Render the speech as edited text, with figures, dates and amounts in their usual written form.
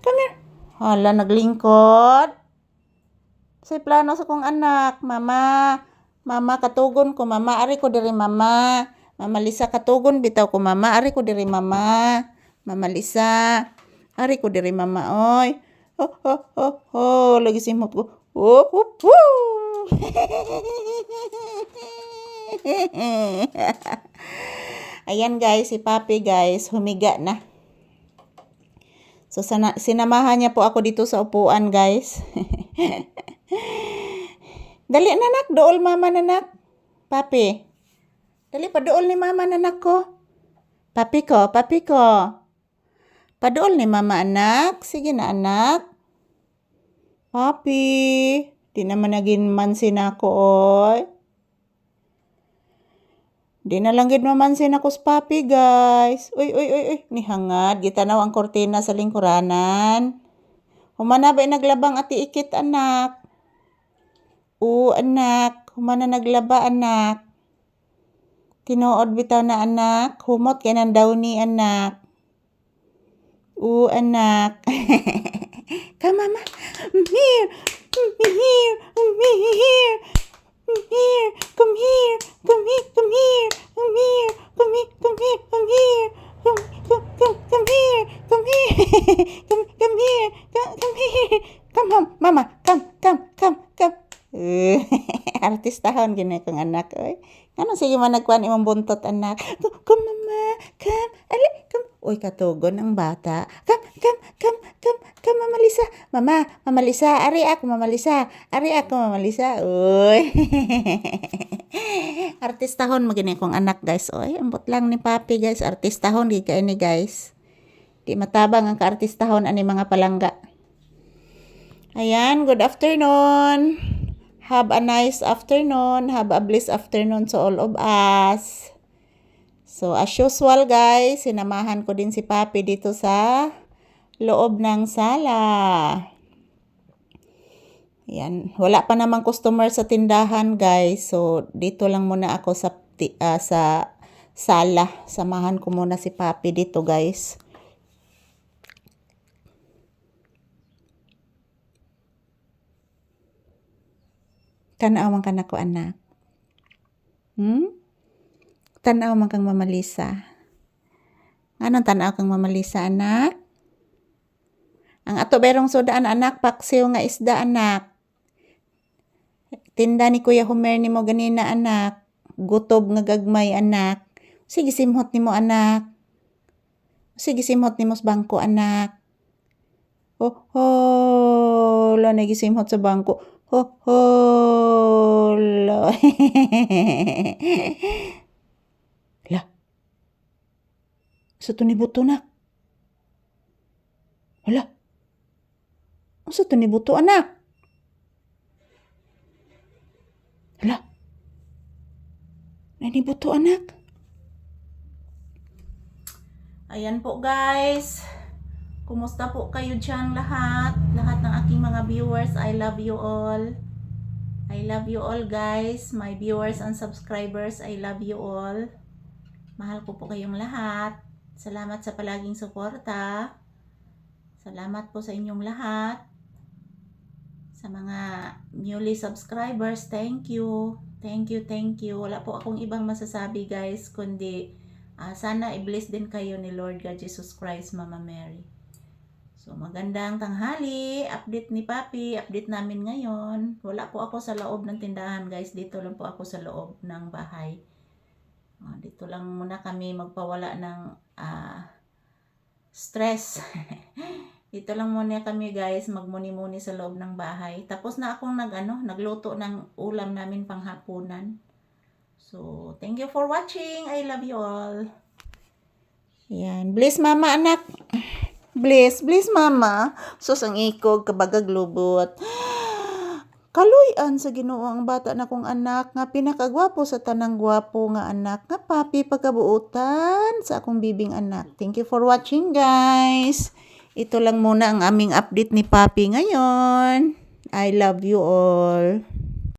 Come here. Hala, naglingkod. Say plano sa kong anak. Mama, katugon ko. Mama, ari ko diri mama. Mama Lisa, katugon bitaw ko. Mama, ari ko diri mama. Mama Lisa, ari ko diri mama. Oy. Lagi simot ko. Ayan guys, si Papi guys, humiga na. So, sinamahan niya po ako dito sa upuan, guys. Dali, nanak. Dool, mama, nanak. Papi. Dali, padool ni mama, nanak ko. Papi ko. Padool ni mama, anak. Sige na, anak. Papi. Di naman naging mansin ako, oy. Di na lang gid mamansin ako sa Papi, guys. Uy. Nihangad. Gitanaw ang kortina sa lingkuranan. Humana ba naglabang ati ikit, anak? Oo, anak. Humana naglaba, anak. Tinuod bitaw na, anak. Humot kay nang daw ni, anak. Oo, anak. Come, mama. Come here. Come here. Come home, mama. Come. Artistahon gini kong anak, oy. Ano sige man nagkuan imong buntot, anak? Come, mama. Come. Ali, come. Uy, katugon ang bata. Come, Mama Lisa. Mama Lisa. Ari ako, Mama Lisa. Uy. Artistahon magini kong anak, guys. Oy, ambot lang ni Papi, guys. Artistahon di kay ni, guys. Di matabang ang kaartistahon ani mga palangga. Ayan, good afternoon. Have a nice afternoon. Have a blessed afternoon to all of us. So, as usual, guys, sinamahan ko din si Papi dito sa loob ng sala. Yan. Wala pa namang customer sa tindahan, guys. So, dito lang muna ako sa sala. Samahan ko muna si Papi dito, guys. Tanaw man ka na ko, anak. Tanaw man kang Mama Lisa. Anong tanaw kang Mama Lisa, anak? Ang ato berong sudaan, anak, paksiw nga isda, anak. Tinda ni Kuya Homer ni mo ganina, anak. Gutob nga gagmay, anak. Sige simhot ni mo, anak. Sige simhot ni mo sa bangko, anak. La nagisimhot sa bangko. La. La. Sa to ni buto, nak? Hala. Sa to ni buto, anak? Hala. Nani buto, anak? Ayan po, guys. Kumusta po kayo dyan lahat? Lahat ng aking mga viewers, I love you all. I love you all, guys. My viewers and subscribers, I love you all. Mahal ko po kayong lahat. Salamat sa palaging suporta. Salamat po sa inyong lahat. Sa mga newly subscribers, thank you. Thank you. Wala po akong ibang masasabi, guys, kundi sana i-bless din kayo ni Lord God Jesus Christ, Mama Mary. So, magandang tanghali. Update ni Papi. Update namin ngayon. Wala po ako sa loob ng tindahan, guys. Dito lang po ako sa loob ng bahay. Dito lang muna kami magpawala ng stress. Dito lang muna kami, guys, magmuni-muni sa loob ng bahay. Tapos na akong nagluto ng ulam namin panghapunan. So, thank you for watching. I love you all. Yan. Bless mama, anak. Bless mama. Sus ang ikog kabagag lubot. Kaluyan sa Ginoo ang bata na kong anak nga pinakagwapo sa tanang gwapo nga anak nga Papi pagkabuutan sa akong bibing anak. Thank you for watching, guys. Ito lang muna ang aming update ni Papi ngayon. I love you all.